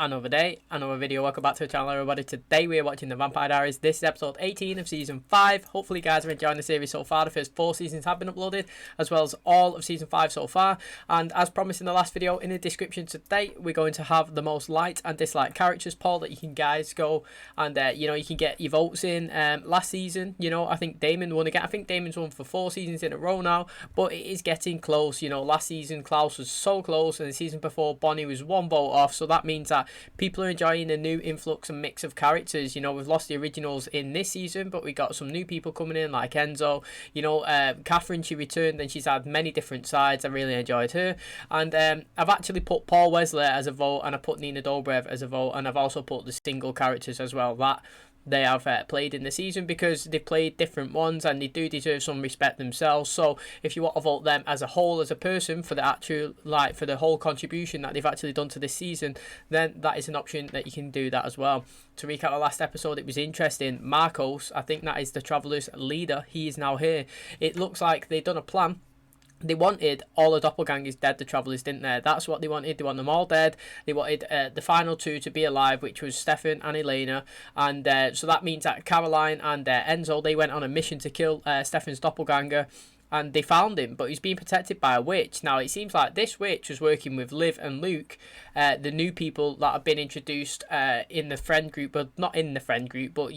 Another day, another video. Welcome back to the channel, everybody. Today we are watching the Vampire Diaries. This is episode 18 of season 5. Hopefully you guys are enjoying the series so far. The first 4 seasons have been uploaded, as well as all of season 5 so far. And as promised in the last video, in the description today we're going to have the most liked and disliked characters poll that you can guys go and you can get your votes in. Last season, I think Damon won again. I think Damon's won for 4 seasons in a row now, but it is getting close. Last season Klaus was so close, and the season before Bonnie was 1 vote off, so that means that people are enjoying the new influx and mix of characters. We've lost the originals in this season, but we got some new people coming in like Enzo. Catherine, she returned and she's had many different sides. I really enjoyed her. And I've actually put Paul Wesley as a vote, and I put Nina Dobrev as a vote, and I've also put the single characters as well that they have played in the season, because they've played different ones and they do deserve some respect themselves. So if you want to vote them as a whole, as a person, for the actual for the whole contribution that they've actually done to this season, then that is an option that you can do that as well. To recap the last episode, it was interesting. MARKOS, I think that is the Traveller's leader, he is now here. It looks like they've done a plan. They wanted all the Doppelgangers dead, the Travellers, didn't they? That's what they wanted. They want them all dead. They wanted the final 2 to be alive, which was Stefan and Elena. And so that means that Caroline and Enzo, they went on a mission to kill Stefan's Doppelganger. And they found him, but he's being protected by a witch. Now, it seems like this witch was working with Liv and Luke, the new people that have been introduced in the friend group. But not in the friend group, but,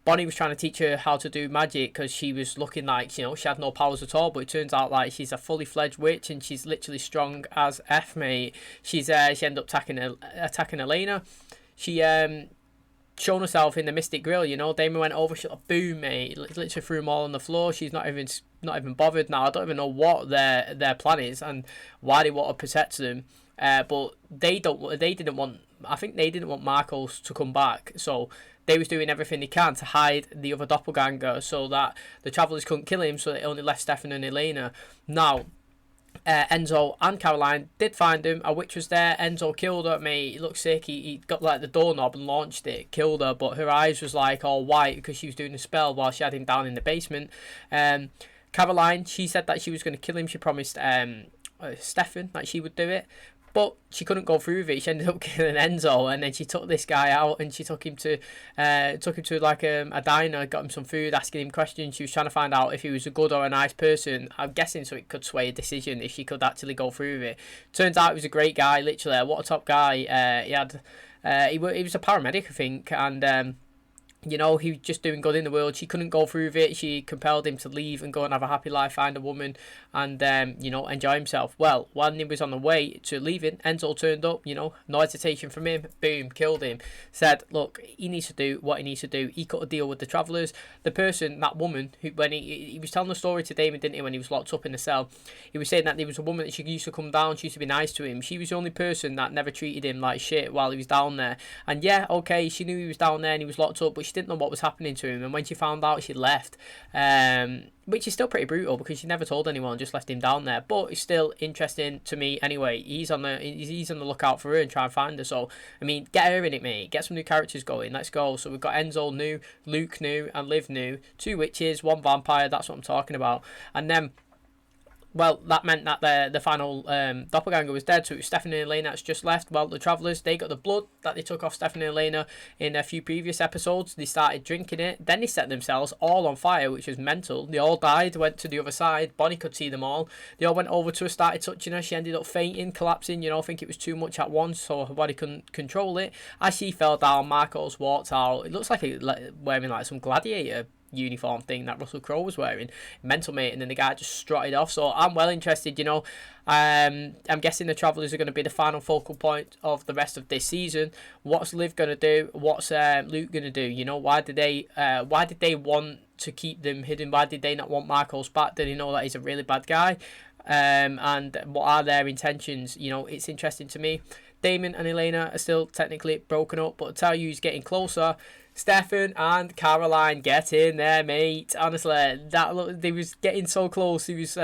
Bonnie was trying to teach her how to do magic, because she was looking like, she had no powers at all. But it turns out like she's a fully fledged witch, and she's literally strong as F, mate. She ended up attacking Elena. She shown herself in the Mystic Grill. Damon went over, she boom, mate, literally threw them all on the floor. She's not even bothered now. I don't even know what their plan is and why they want to protect them. But I think they didn't want MARKOS to come back, so they was doing everything they can to hide the other Doppelganger so that the Travellers couldn't kill him, so they only left Stefan and Elena. Now, Enzo and Caroline did find him. A witch was there. Enzo killed her, mate. He looked sick. He got like the doorknob and launched it, killed her, but her eyes was like all white because she was doing a spell while she had him down in the basement. Caroline, she said that she was going to kill him. She promised Stefan that she would do it, but she couldn't go through with it. She ended up killing Enzo, and then she took this guy out and she took him to like a diner, got him some food, asking him questions. She was trying to find out if he was a good or a nice person, I'm guessing, so it could sway a decision if she could actually go through with it. Turns out he was a great guy, literally. What a top guy. He was a paramedic, I think, and he was just doing good in the world. She couldn't go through with it. She compelled him to leave and go and have a happy life, find a woman, and enjoy himself. Well, when he was on the way to leaving, Enzo turned up. No hesitation from him. Boom, killed him. Said, look, he needs to do what he needs to do. He cut a deal with the Travellers. The person, that woman, who when he was telling the story to Damon, didn't he, when he was locked up in the cell, he was saying that there was a woman that she used to come down. She used to be nice to him. She was the only person that never treated him like shit while he was down there. And yeah, okay, she knew he was down there and he was locked up, but she didn't know what was happening to him, and when she found out, she left, which is still pretty brutal because she never told anyone, just left him down there. But it's still interesting to me anyway. He's on the lookout for her and try and find her. So I mean, get her in it, mate. Get some new characters going. Let's go. So we've got Enzo new, Luke new, and Liv new. 2 witches, 1 vampire. That's what I'm talking about. And then, well, that meant that the final Doppelganger was dead, so it was Stefan and Elena that's just left. Well, the Travellers, they got the blood that they took off Stefan and Elena in a few previous episodes. They started drinking it. Then they set themselves all on fire, which was mental. They all died, went to the other side. Bonnie could see them all. They all went over to her, started touching her. She ended up fainting, collapsing. I think it was too much at once, so her body couldn't control it. As she fell down, MARKOS walked out. It looks like he wearing like some gladiator uniform thing that Russell Crowe was wearing, mental, mate. And then the guy just strutted off. So I'm well interested. I'm guessing the Travellers are going to be the final focal point of the rest of this season. What's Liv going to do? What's Luke going to do? Why did they want to keep them hidden? Why did they not want MARKOS back? Did they know that he's a really bad guy? And what are their intentions? It's interesting to me. Damon and Elena are still technically broken up, but I tell you, he's getting closer. Stefan and Caroline, get in there, mate. Honestly, they was getting so close. He was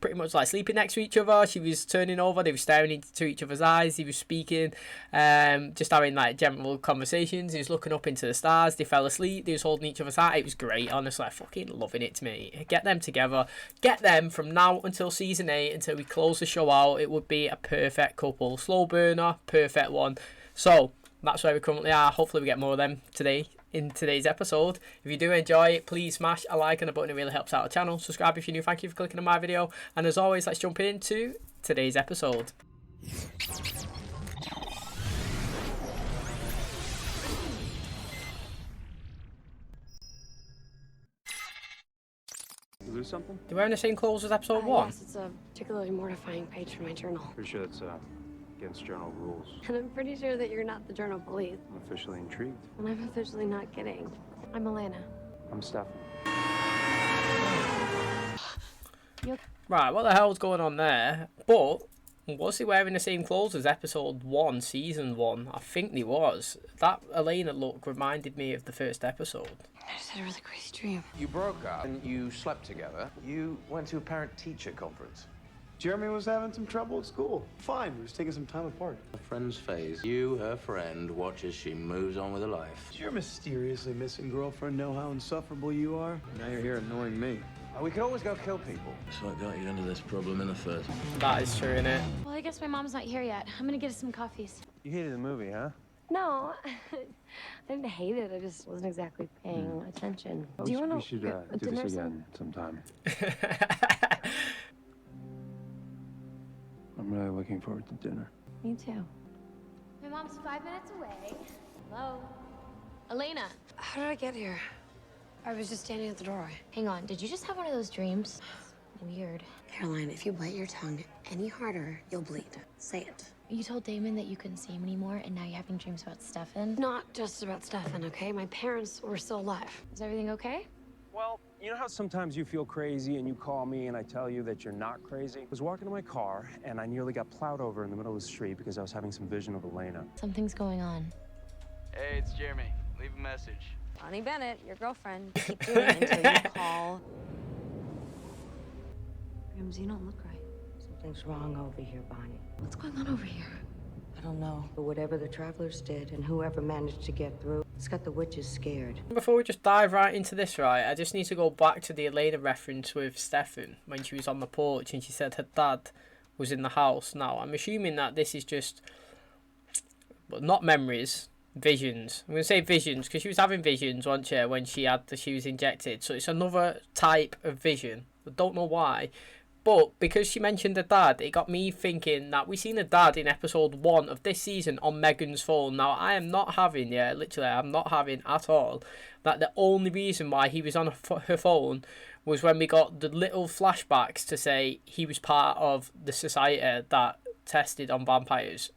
pretty much like sleeping next to each other. She was turning over, they were staring into each other's eyes, he was speaking, just having like general conversations. He was looking up into the stars, they fell asleep, they was holding each other's hand. It was great, honestly. I fucking loving it to me. Get them together, get them from now until season 8, until we close the show out. It would be a perfect couple, slow burner, perfect one. So that's where we currently are. Hopefully we get more of them today in today's episode. If you do enjoy it, please smash a like and a button. It really helps out the channel. Subscribe if you're new. Thank you for clicking on my video, and as always, let's jump into today's episode. You lose something? They're wearing the same clothes as episode 1? Yes, it's a particularly mortifying page from my journal. Pretty sure that's against journal rules. And I'm pretty sure that you're not the journal police. I'm officially intrigued. And I'm officially not kidding. I'm Elena. I'm Stefan. Right, what the hell's going on there? But was he wearing the same clothes as episode 1, season 1? I think he was. That Elena look reminded me of the first episode. I just had a really crazy dream. You broke up and you slept together. You went to a parent-teacher conference. Jeremy was having some trouble at school. Fine, we were just taking some time apart. A friend's face. You, her friend, watch as she moves on with her life. Does your mysteriously missing girlfriend know how insufferable you are? Now you're here annoying me. We could always go kill people. That's what got you into this problem in the first. That is true, innit? Well, I guess my mom's not here yet. I'm gonna get us some coffees. You hated the movie, huh? No, I didn't hate it. I just wasn't exactly paying attention. Do you want to? We should do this again sometime. I'm really looking forward to dinner. Me too. My mom's 5 minutes away. Hello? Elena. How did I get here? I was just standing at the doorway. Hang on, did you just have one of those dreams? Weird. Caroline, if you bite your tongue any harder, you'll bleed. Say it. You told Damon that you couldn't see him anymore, and now you're having dreams about Stefan? Not just about Stefan, okay? My parents were still alive. Is everything okay? Well, you know how sometimes you feel crazy and you call me and I tell you that you're not crazy? I was walking to my car and I nearly got plowed over in the middle of the street because I was having some vision of Elena. Something's going on. Hey, it's Jeremy. Leave a message. Bonnie Bennett, your girlfriend. Keep doing it until you call. Ramsey, you don't look right. Something's wrong over here, Bonnie. What's going on over here? I don't know, but whatever the travelers did and whoever managed to get through, it's got the witches scared. Before we just dive right into this, right, I just need to go back to the Elena reference with Stefan when she was on the porch and she said her dad was in the house. Now, I'm assuming that this is just, well, not memories, visions. I'm going to say visions because she was having visions, wasn't she, when she was injected. So it's another type of vision. I don't know why. But because she mentioned her dad, it got me thinking that we seen her dad in episode 1 of this season on Megan's phone. Now, I am not having, literally, I'm not having at all that the only reason why he was on her phone was when we got the little flashbacks to say he was part of the society that tested on vampires.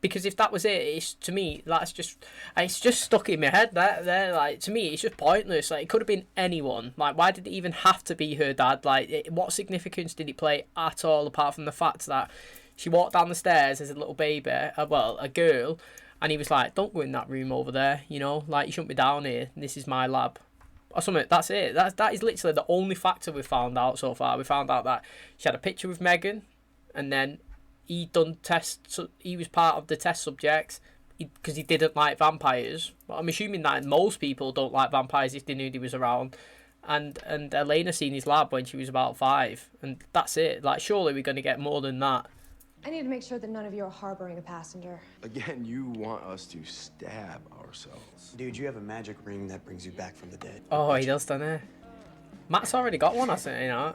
Because if that was it, it's, to me, it's just stuck in my head. Like, to me, it's just pointless. Like, it could have been anyone. Like, why did it even have to be her dad? Like, what significance did it play at all, apart from the fact that she walked down the stairs as a little baby, a girl, and he was like, don't go in that room over there, you know? Like, you shouldn't be down here. This is my lab. Or something. That's it. That is literally the only factor we've found out so far. We found out that she had a picture with Megan, and then he done tests, so he was part of the test subjects because he didn't like vampires. But I'm assuming that most people don't like vampires if they knew he was around. And Elena seen his lab when she was about 5, and that's it. Like, surely we're going to get more than that. I need to make sure that none of you are harboring a passenger. Again, you want us to stab ourselves. Dude, you have a magic ring that brings you back from the dead. Oh, he does, doesn't he? Matt's already got one, hasn't he, you know?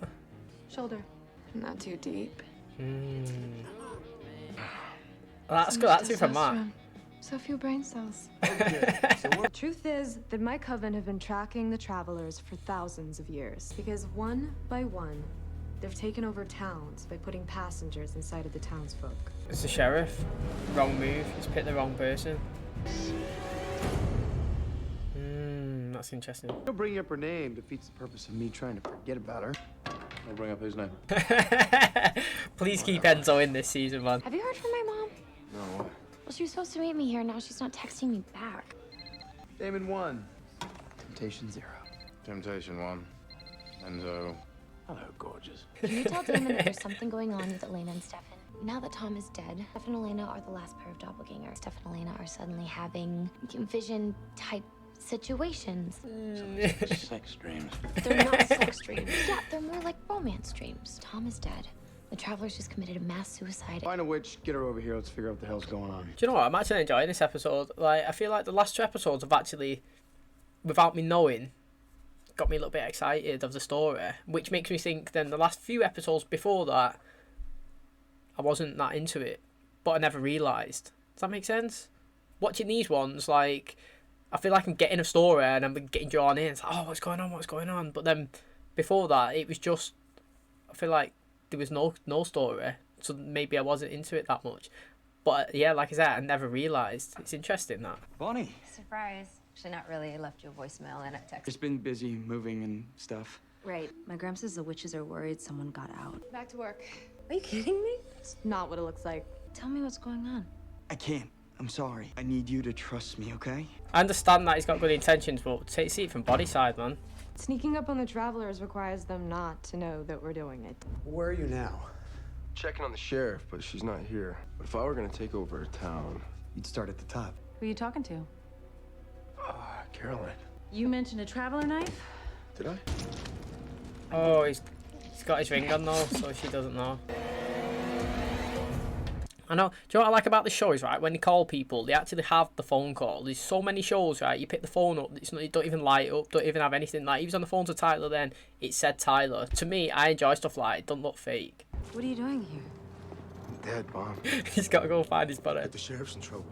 Shoulder. Not too deep. Well, that's good. That's it from Matt. So few brain cells. Okay, so The truth is that my coven have been tracking the travelers for thousands of years. Because one by one, they've taken over towns by putting passengers inside of the townsfolk. It's the sheriff. Wrong move. He's picked the wrong person. That's interesting. bringing up her name defeats the purpose of me trying to forget about her. I'll bring up whose name? Please keep Enzo in this season, man. Have you heard from my mom? No, what? Well, she was supposed to meet me here, now she's not texting me back. Damon 1. Temptation 0. Temptation 1. Enzo. Hello, gorgeous. Can you tell Damon that there's something going on with Elena and Stefan? Now that Tom is dead, Stefan and Elena are the last pair of doppelgangers. Stefan and Elena are suddenly having vision-type situations. Sex dreams. They're not sex dreams. Yeah, they're more like romance dreams. Tom is dead. The Travelers just committed a mass suicide. Find a witch, get her over here, let's figure out what the hell's going on. Do you know what? I'm actually enjoying this episode. Like, I feel like the last 2 episodes have actually, without me knowing, got me a little bit excited of the story, which makes me think then the last few episodes before that, I wasn't that into it, but I never realised. Does that make sense? Watching these ones, like, I feel like I'm getting a story and I'm getting drawn in. It's like, oh, what's going on? What's going on? But then before that, it was just, I feel like there was no story, so maybe I wasn't into it that much. But yeah, like I said, I never realised. It's interesting that. Bonnie. Surprise. Actually, not really. I left you a voicemail and a text. Just been busy moving and stuff. Right. My gram says the witches are worried someone got out. Back to work. Are you kidding me? It's not what it looks like. Tell me what's going on. I can't. I'm sorry. I need you to trust me, okay? I understand that he's got good intentions, but see it from body side, man. Sneaking up on the Travelers requires them not to know that we're doing it. Where are you now? Checking on the sheriff, but she's not here. But if I were gonna take over a town, You'd start at the top. Who are you talking to? Caroline. You mentioned a traveler knife? Did I? Oh, he's got his ring on though, so she doesn't know. I know. Do you know what I like about the show is, right, when they call people, they actually have the phone call. There's so many shows, right, you pick the phone up, it's not, you don't even light up, don't even have anything. Like, he was on the phone to Tyler then, it said Tyler. To me, I enjoy stuff like it, don't look fake. What are you doing here? I'm dead, Mom. He's got to go find his body. The sheriff's in trouble.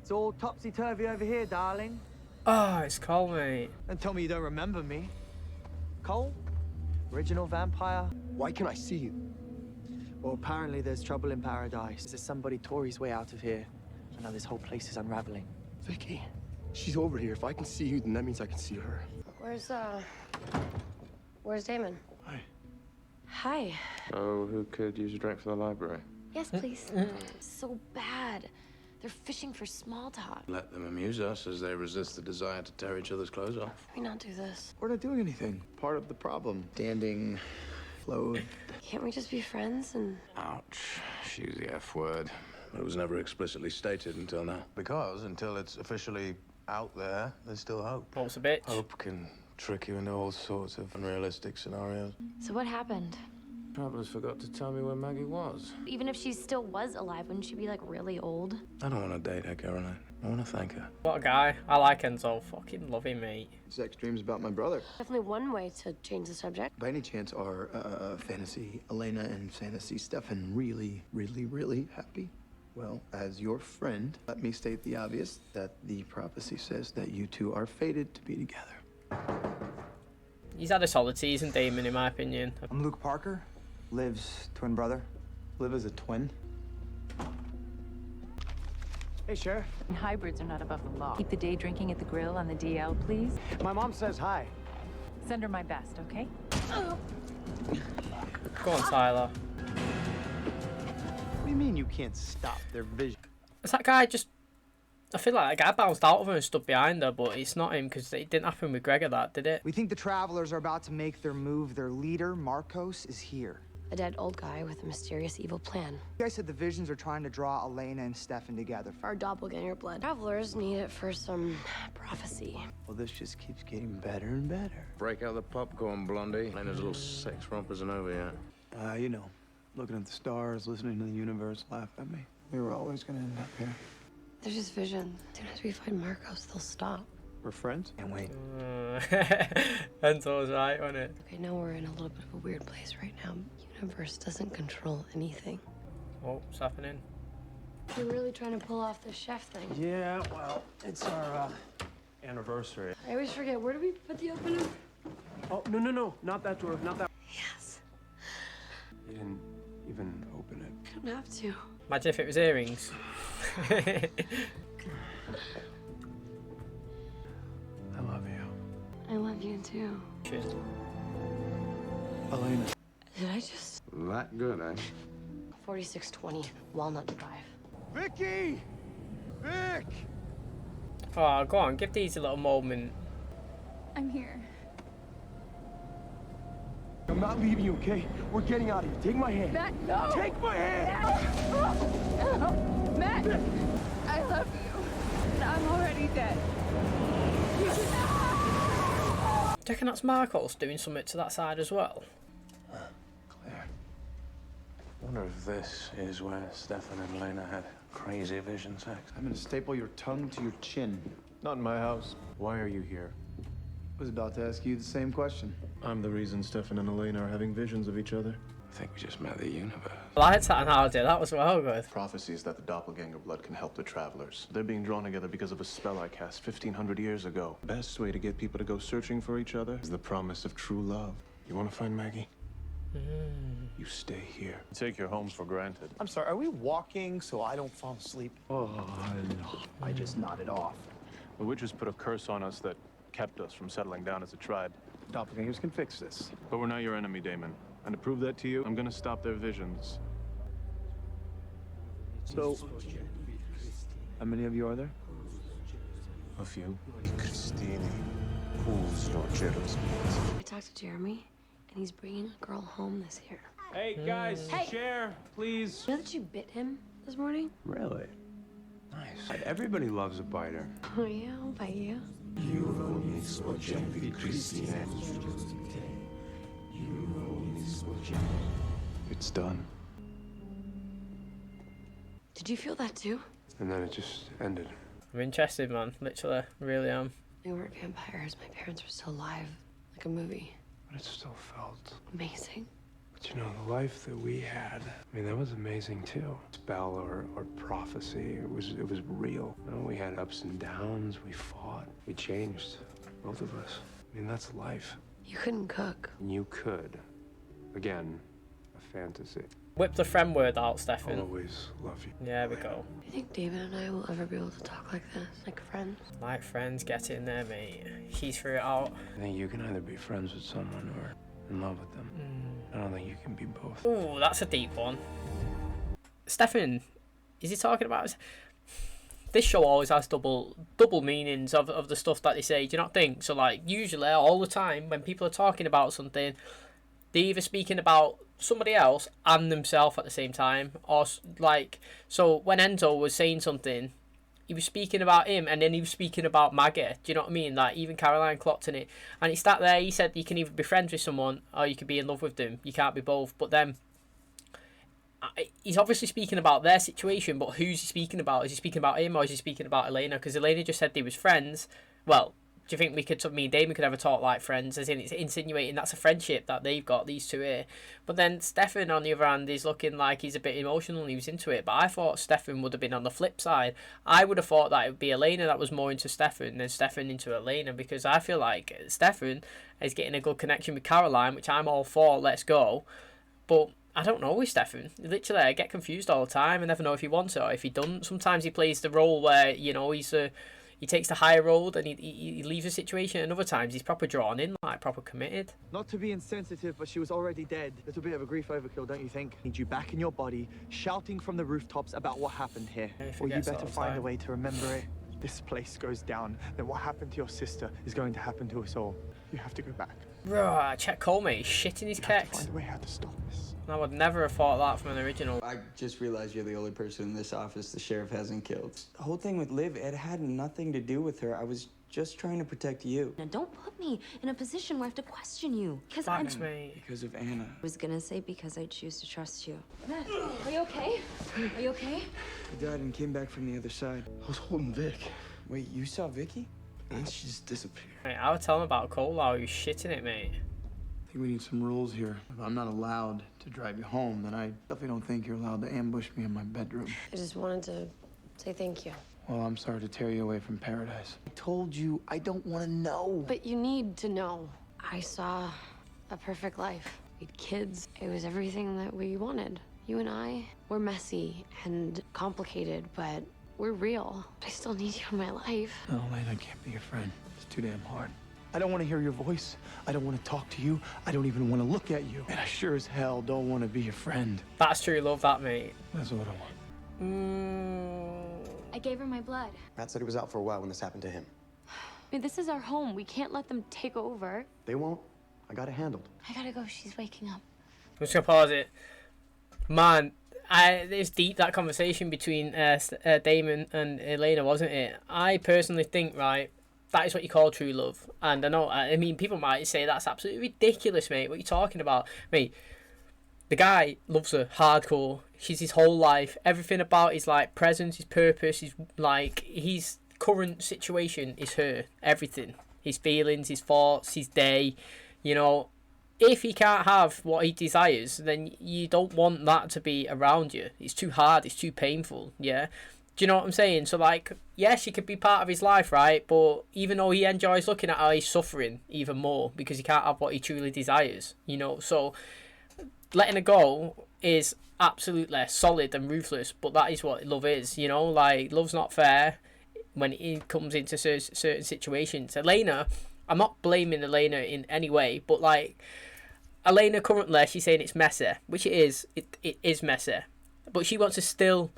It's all topsy-turvy over here, darling. Oh, it's Cole, mate. Don't tell me you don't remember me. Cole? Original vampire? Why can't I see you? Well, apparently there's trouble in paradise. There's somebody tore his way out of here. And now this whole place is unraveling. Vicky, she's over here. If I can see you, then that means I can see her. Where's Damon? Hi. Hi. Oh, who could use a drink for the library? Yes, please. So bad. They're fishing for small talk. Let them amuse us as they resist the desire to tear each other's clothes off. Can we not do this? We're not doing anything. Part of the problem. Standing, float. Can't we just be friends and... Ouch. She's the F word. But it was never explicitly stated until now. Because until it's officially out there, there's still hope. What's a bitch? Hope can trick you into all sorts of unrealistic scenarios. So what happened? Travelers forgot to tell me where Maggie was. Even if she still was alive, wouldn't she be, like, really old? I don't want to date her, Caroline. I want to thank her. What a guy. I like Enzo. Fucking love him, mate. Sex dreams about my brother. Definitely one way to change the subject. By any chance are fantasy Elena and fantasy Stefan really, really, really happy? Well, as your friend, let me state the obvious, that the prophecy says that you two are fated to be together. He's had a solid season, Damon, in my opinion. I'm Luke Parker, Liv's twin brother. Liv is a twin. Hey, Sheriff. Hybrids are not above the law. Keep the day drinking at the grill on the DL, please. My mom says hi. Send her my best, okay? Go on, Tyler. What do you mean you can't stop their vision? Is that guy just... I feel like that guy bounced out of her and stood behind her, but it's not him because it didn't happen with Gregor, that, did it? We think the Travelers are about to make their move. Their leader, MARKOS, is here. A dead old guy with a mysterious evil plan. You guys said the visions are trying to draw Elena and Stefan together. Our doppelganger blood. Travelers need it for some prophecy. Well, this just keeps getting better and better. Break out the popcorn, Blondie. Elena's little sex romp isn't over yet. You know, looking at the stars, listening to the universe laugh at me. We were always gonna end up here. There's just vision. As soon as we find MARKOS, they'll stop. We're friends? And wait. Enzo's right, wasn't it? Okay, now we're in a little bit of a weird place right now. Universe doesn't control anything. Oh, what's happening? You're really trying to pull off the chef thing. Yeah, well, it's our anniversary. I always forget. Where do we put the opener? Oh, no, not that door, not that. Yes. You didn't even open it. I don't have to. Imagine if it was earrings. I love you. I love you too. Shit. Elena. Did I just... That good, eh? 4620 Walnut Drive. Vicky! Vic! Oh, go on, give these a little moment. I'm here. I'm not leaving you, okay? We're getting out of here. Take my hand. Matt, no! Take my hand! Matt! I love you. And I'm already dead. Do you reckon that's MARKOS doing something to that side as well? Claire. I wonder if this is where Stefan and Elena had crazy vision sex. I'm gonna staple your tongue to your chin. Not in my house. Why are you here? I was about to ask you the same question. I'm the reason Stefan and Elena are having visions of each other. I think we just met the universe. I liked that analogy, that was well good. Prophecies that the Doppelgänger blood can help the travelers. They're being drawn together because of a spell I cast 1,500 years ago. Best way to get people to go searching for each other is the promise of true love. You want to find Maggie? You stay here. You take your home for granted. I'm sorry, are we walking so I don't fall asleep? Oh, no. I just nodded off. The witches put a curse on us that kept us from settling down as a tribe. Doppelgangers can fix this. But we're not your enemy, Damon. And to prove that to you, I'm gonna stop their visions. So, how many of you are there? A few. I talked to Jeremy, and he's bringing a girl home this year. Hey, guys, share, please. You know that you bit him this morning? Really? Nice. Everybody loves a biter. Oh, yeah, I'll bite you. It's done. Did you feel that too? And then it just ended. I'm interested, man. Literally, really am. They weren't vampires. My parents were still alive, like a movie. But it still felt Amazing. But you know, the life that we had, I mean, that was amazing too. Spell or prophecy, it was real. You know, we had ups and downs, we fought, we changed, both of us. I mean, that's life. You couldn't cook. You could. Again, a fantasy. Whip the friend word out, Stefan. I'll always love you. Yeah, we go. Do you think David and I will ever be able to talk like this, like friends? Like friends, get in there, mate. He's threw it out. I think you can either be friends with someone or in love with them. I don't think you can be both. Ooh, that's a deep one. Stefan, is he talking about... This show always has double meanings of the stuff that they say. Do you not think? So, like, usually, all the time, when people are talking about something, they're either speaking about somebody else and themselves at the same time. Or, like, so when Enzo was saying something, he was speaking about him and then he was speaking about Maggie. Do you know what I mean? Like, even Caroline clocked in it. And he sat there, he said you can either be friends with someone or you can be in love with them. You can't be both. But then, he's obviously speaking about their situation, but who's he speaking about? Is he speaking about him or is he speaking about Elena? Because Elena just said they was friends. Well, do you think me and Damon could ever talk like friends? As in, it's insinuating that's a friendship that they've got, these two here. But then Stefan, on the other hand, is looking like he's a bit emotional and he was into it. But I thought Stefan would have been on the flip side. I would have thought that it would be Elena that was more into Stefan than Stefan into Elena, because I feel like Stefan is getting a good connection with Caroline, which I'm all for, let's go. But I don't know with Stefan. Literally, I get confused all the time. I never know if he wants it or if he doesn't. Sometimes he plays the role where, you know, he takes the higher road and he leaves a situation, and other times he's proper drawn in, like proper committed. Not to be insensitive, but she was already dead. Little bit of a grief overkill, don't you think? Need you back in your body, shouting from the rooftops about what happened here. Or you better find a way to remember it. This place goes down, then what happened to your sister is going to happen to us all. You have to go back. Right, check Colmate, he's shitting his kecks. Find a way how to stop this. I would never have thought that from an original. I just realized you're the only person in this office the sheriff hasn't killed. The whole thing with Liv, it had nothing to do with her. I was just trying to protect you. Now don't put me in a position where I have to question you. Because I'm... Because of Anna. I was gonna say because I choose to trust you. Matt, are you okay? Are you okay? He died and came back from the other side. I was holding Vic. Wait, you saw Vicky? And she just disappeared. Mate, I would tell him about Cole how he was shitting it, mate. I think we need some rules here. If I'm not allowed to drive you home, then I definitely don't think you're allowed to ambush me in my bedroom. I just wanted to say thank you. Well, I'm sorry to tear you away from paradise. I told you I don't want to know. But you need to know. I saw a perfect life. We had kids. It was everything that we wanted. You and I, we're messy and complicated, but we're real. I still need you in my life. No, Elena, I can't be your friend. It's too damn hard. I don't want to hear your voice. I don't want to talk to you. I don't even want to look at you. And I sure as hell don't want to be your friend. That's true love, that, mate. That's what I want. I gave her my blood. Matt said he was out for a while when this happened to him. mean, this is our home. We can't let them take over. They won't. I got it handled. I gotta go. She's waking up. I'm just gonna pause it. Man, it's deep, that conversation between Damon and Elena, wasn't it? I personally think, right, that is what you call true love. And I mean, people might say that's absolutely ridiculous, mate. What are you talking about? Mate, the guy loves her hardcore. She's his whole life. Everything about his like presence, his purpose, his current situation is her. Everything. His feelings, his thoughts, his day. You know, if he can't have what he desires, then you don't want that to be around you. It's too hard. It's too painful. Yeah. Do you know what I'm saying? So, like, yeah, she could be part of his life, right? But even though he enjoys looking at her, he's suffering even more because he can't have what he truly desires, you know? So, letting her go is absolutely solid and ruthless, but that is what love is, you know? Like, love's not fair when it comes into certain situations. Elena, I'm not blaming Elena in any way, but, like, Elena currently, she's saying it's messy, which it is. It is messy. But she wants to still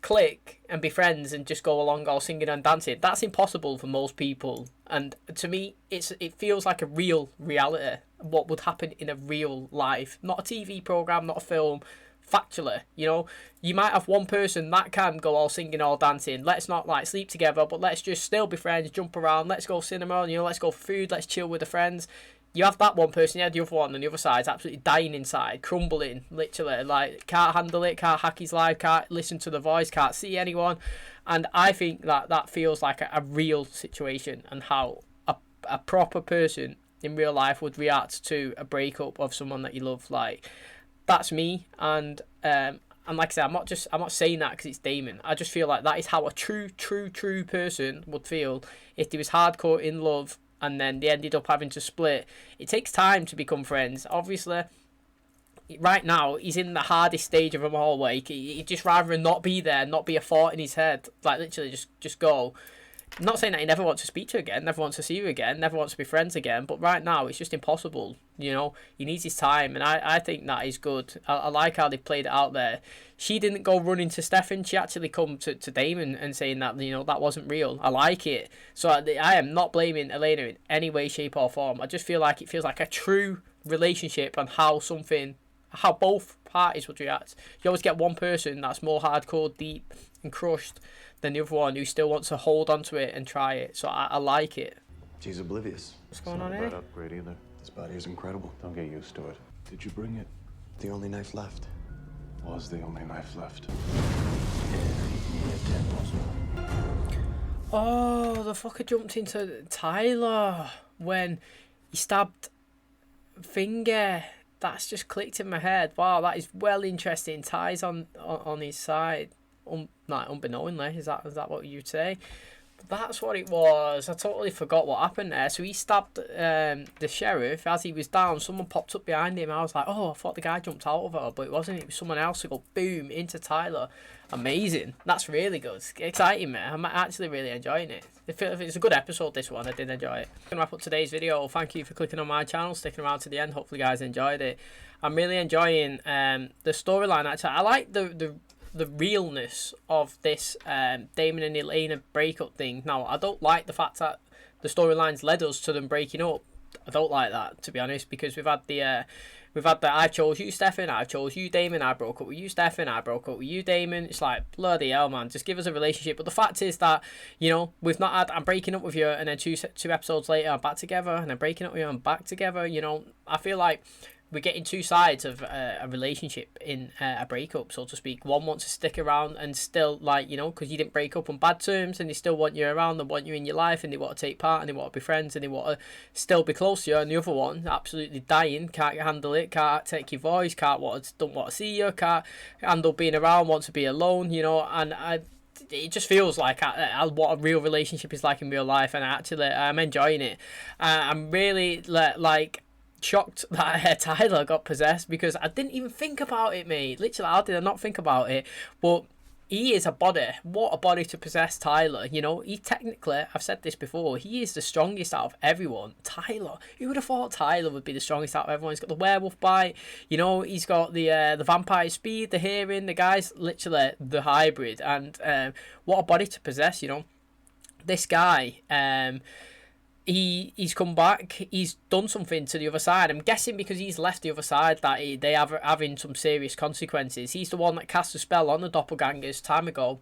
click and be friends and just go along all singing and dancing. That's impossible for most people, and to me it feels like a real reality, what would happen in a real life, not a TV program, not a film. Factually, you know, you might have one person that can go all singing, all dancing, let's not like sleep together, but let's just still be friends, jump around, let's go cinema, you know, let's go for food, let's chill with the friends. You have that one person, yeah, the other one on the other side is absolutely dying inside, crumbling, literally, like, can't handle it, can't hack his life, can't listen to the voice, can't see anyone. And I think that feels like a real situation, and how a proper person in real life would react to a breakup of someone that you love. Like, that's me, and like I said, I'm not saying that because it's Damon. I just feel like that is how a true person would feel if they was hardcore in love and then they ended up having to split. It takes time to become friends. Obviously, right now, he's in the hardest stage of them all. Like, he'd just rather not be there, not be a thought in his head. Like, literally, just go. I'm not saying that he never wants to speak to her again, never wants to see you again, never wants to be friends again, but right now it's just impossible, you know. He needs his time, and I think that is good. I like how they played it out there. She didn't go running to Stefan, she actually come to Damon and saying that, you know, that wasn't real. I like it. So I am not blaming Elena in any way, shape or form. I just feel like it feels like a true relationship and how both parties would react. You always get one person that's more hardcore, deep and crushed than the other one who still wants to hold on to it and try it. So I like it. She's oblivious. What's going on Not a here? bad upgrade either. This body is incredible. Don't get used to it. Did you bring it? The only knife left. Was the only knife left. Oh, the fucker jumped into Tyler when he stabbed Finger. That's just clicked in my head. Wow, that is well interesting. Ty's on his side. Unbeknowingly, is that what you'd say? But that's what it was. I totally forgot what happened there. So he stabbed the sheriff as he was down. Someone popped up behind him. I was like, oh, I thought the guy jumped out of her, but it wasn't. It was someone else to go boom into Tyler. Amazing. That's really good. It's exciting, man. I'm actually really enjoying it. It's a good episode, this one. I did enjoy it. I'm going to wrap up today's video. Thank you for clicking on my channel, sticking around to the end. Hopefully you guys enjoyed it. I'm really enjoying the storyline. Actually, I like the realness of this Damon and Elena breakup thing. Now, I don't like the fact that the storylines led us to them breaking up. I don't like that, to be honest, because we've had the I chose you, Stefan, I chose you, Damon, I broke up with you, Stefan, I broke up with you, Damon. It's like, bloody hell, man, just give us a relationship. But the fact is that, you know, we've not had, I'm breaking up with you, and then two episodes later, I'm back together, and I'm breaking up with you, I'm back together. You know, I feel like we're getting two sides of a relationship in a breakup, so to speak. One wants to stick around and still, like, you know, because you didn't break up on bad terms, and they still want you around, they want you in your life, and they want to take part, and they want to be friends, and they want to still be close to you. And the other one, absolutely dying, can't handle it, can't take your voice, don't want to see you, can't handle being around, wants to be alone, you know. And it just feels like what a real relationship is like in real life, and I'm enjoying it. I'm really like shocked that Tyler got possessed, because I didn't even think about it, mate. Literally, how did I not think about it? But he is a body. What a body to possess Tyler. You know, he technically, I've said this before, he is the strongest out of everyone. Tyler, who would have thought Tyler would be the strongest out of everyone? He's got the werewolf bite, you know, he's got the vampire speed, the hearing. The guy's literally the hybrid, and what a body to possess, you know. this guy, he's come back. He's done something to the other side. I'm guessing because he's left the other side that they have having some serious consequences. He's the one that cast a spell on the doppelgangers time ago.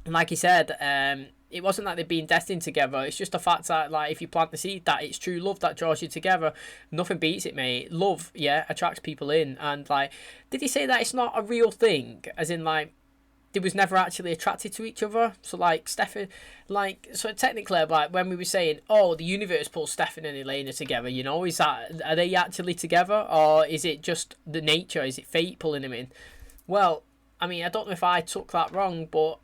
And like he said, it wasn't that they've been destined together. It's just the fact that, like, if you plant the seed, that it's true love that draws you together. Nothing beats it, mate. Love, yeah, attracts people in. And, like, did he say that it's not a real thing? As in, like, they was never actually attracted to each other. So, like, Stefan, like, so technically, like, when we were saying, oh, the universe pulls Stefan and Elena together, you know, are they actually together? Or is it just the nature? Is it fate pulling them in? Well, I mean, I don't know if I took that wrong, but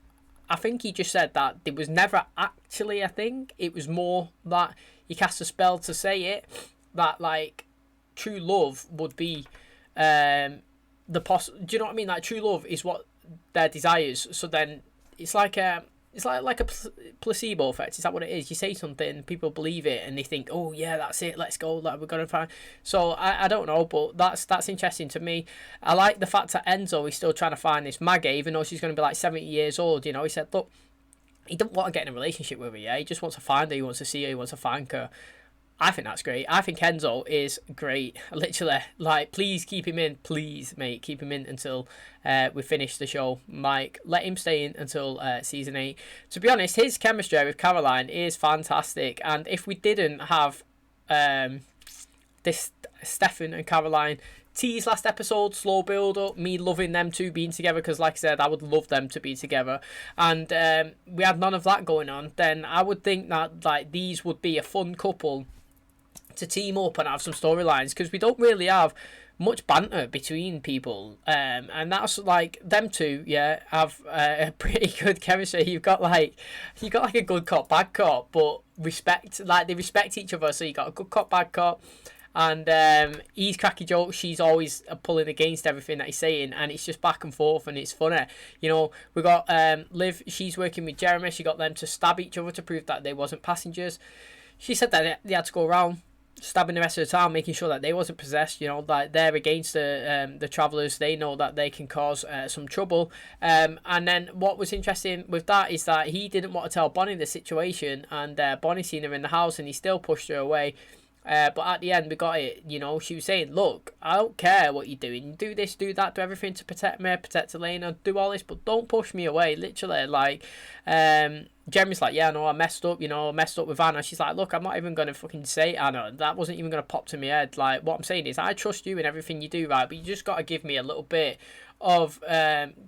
I think he just said that there was never actually a thing. It was more that he cast a spell to say it, that, like, true love would be do you know what I mean? Like, true love is what their desires. So then it's like a placebo effect. Is that what it is? You say something, people believe it, and they think, oh yeah, that's it, let's go, like, we're gonna find. So I don't know, but that's interesting to me. I like the fact that Enzo is still trying to find this Maggie, even though she's going to be like 70 years old. You know, he said, look, he doesn't want to get in a relationship with her, yeah, he just wants to find her, he wants to see her, he wants to thank her. I think that's great. I think Enzo is great. Literally, like, please keep him in. Please, mate, keep him in until we finish the show. Mike, let him stay in until season 8. To be honest, his chemistry with Caroline is fantastic. And if we didn't have this Stefan and Caroline tease last episode, slow build up, me loving them two being together, because like I said, I would love them to be together, and we had none of that going on, then I would think that, like, these would be a fun couple to team up and have some storylines, because we don't really have much banter between people, and that's, like, them two, yeah, have a pretty good chemistry. You've got like a good cop, bad cop, but respect, like, they respect each other. So you got a good cop, bad cop, and he's cracky jokes, she's always pulling against everything that he's saying, and it's just back and forth, and it's funny. You know, we got Liv, she's working with Jeremy, she got them to stab each other to prove that they wasn't passengers. She said that they had to go around stabbing the rest of the town, making sure that they wasn't possessed. You know, that they're against the travellers, they know that they can cause some trouble. And then what was interesting with that is that he didn't want to tell Bonnie the situation, and Bonnie seen her in the house and he still pushed her away. But at the end we got it, you know, she was saying, look, I don't care what you're doing, do this, do that, do everything to protect me, protect Elena, do all this, but don't push me away. Literally, like, Jeremy's like, yeah, no, I messed up, you know, I messed up with Anna. She's like, look, I'm not even going to fucking say Anna, that wasn't even going to pop to my head. Like, what I'm saying is, I trust you in everything you do, right, but you just got to give me a little bit of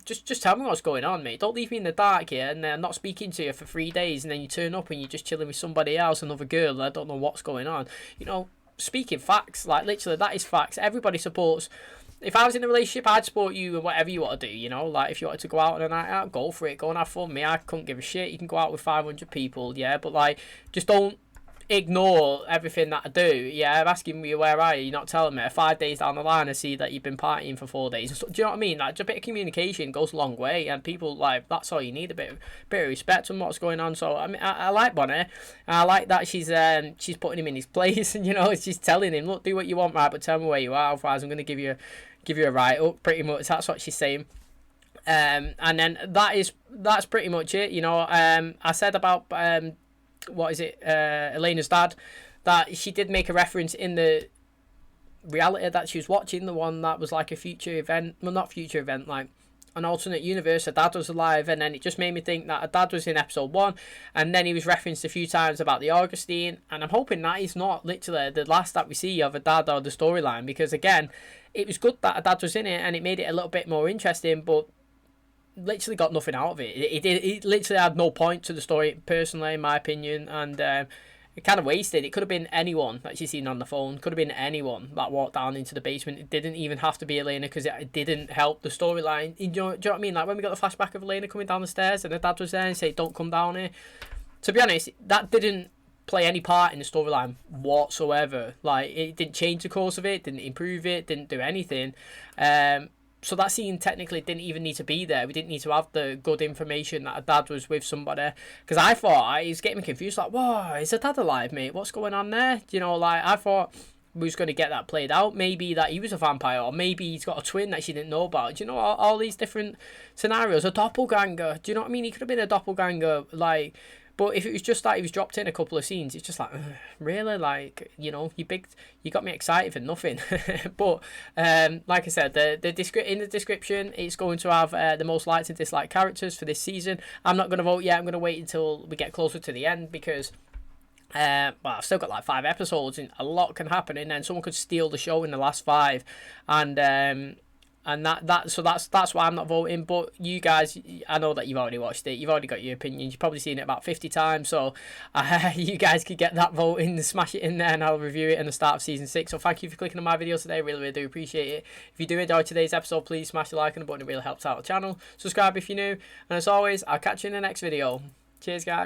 just tell me what's going on, mate. Don't leave me in the dark here, and I'm not speaking to you for 3 days, and then you turn up and you're just chilling with somebody else, another girl, and I don't know what's going on. You know, speaking facts, like, literally, that is facts. Everybody supports. If I was in a relationship, I'd support you in whatever you want to do, you know, like, if you wanted to go out on a night out, go for it, go and have fun. Me, I couldn't give a shit. You can go out with 500 people, yeah, but, like, just don't ignore everything that I do. Yeah, I'm asking you, where are you? You're not telling me. 5 days down the line, I see that you've been partying for 4 days. Do you know what I mean? Like, just a bit of communication goes a long way, and people, like, that's all you need, a bit of respect on what's going on. So I mean, I like Bonnie, and I like that she's putting him in his place, and, you know, she's telling him, look, do what you want, right, but tell me where you are, otherwise I'm going to give you a write up. Pretty much, that's what she's saying. And then that's pretty much it. You know, I said about Elena's dad, that she did make a reference in the reality that she was watching, the one that was like a future event, well, not future event, like an alternate universe. Her dad was alive, and then it just made me think that her dad was in episode 1, and then he was referenced a few times about the Augustine, and I'm hoping that is not literally the last that we see of her dad or the storyline, because again, it was good that her dad was in it, and it made it a little bit more interesting, but literally got nothing out of it. It literally had no point to the story, personally, in my opinion, and it kind of wasted. It could have been anyone that she's seen on the phone, could have been anyone that walked down into the basement. It didn't even have to be Elena, because it didn't help the storyline. Do you know what I mean? Like, when we got the flashback of Elena coming down the stairs and her dad was there and said, don't come down here, to be honest, that didn't play any part in the storyline whatsoever. Like, it didn't change the course of it, didn't improve it, didn't do anything. So that scene technically didn't even need to be there. We didn't need to have the good information that her dad was with somebody, because I thought, I was getting me confused, like, whoa, is her dad alive, mate? What's going on there? You know, like, I thought we was going to get that played out. Maybe that he was a vampire, or maybe he's got a twin that she didn't know about. Do you know, all these different scenarios. A doppelganger, do you know what I mean? He could have been a doppelganger, like, But if it was just that he was dropped in a couple of scenes, it's just like, really, like, you know, you got me excited for nothing. But like I said, in the description, it's going to have the most liked and disliked characters for this season. I'm not going to vote yet. I'm going to wait until we get closer to the end, because well, I've still got like 5 episodes and a lot can happen, and then someone could steal the show in the last 5, and that's why I'm not voting. But you guys, I know that you've already watched it, you've already got your opinions, you've probably seen it about 50 times, so you guys could get that vote in, smash it in there, and I'll review it in the start of season 6. So thank you for clicking on my video today, really do appreciate it. If you do enjoy today's episode, please smash the like on the button, it really helps out the channel. Subscribe if you're new, and as always, I'll catch you in the next video. Cheers guys.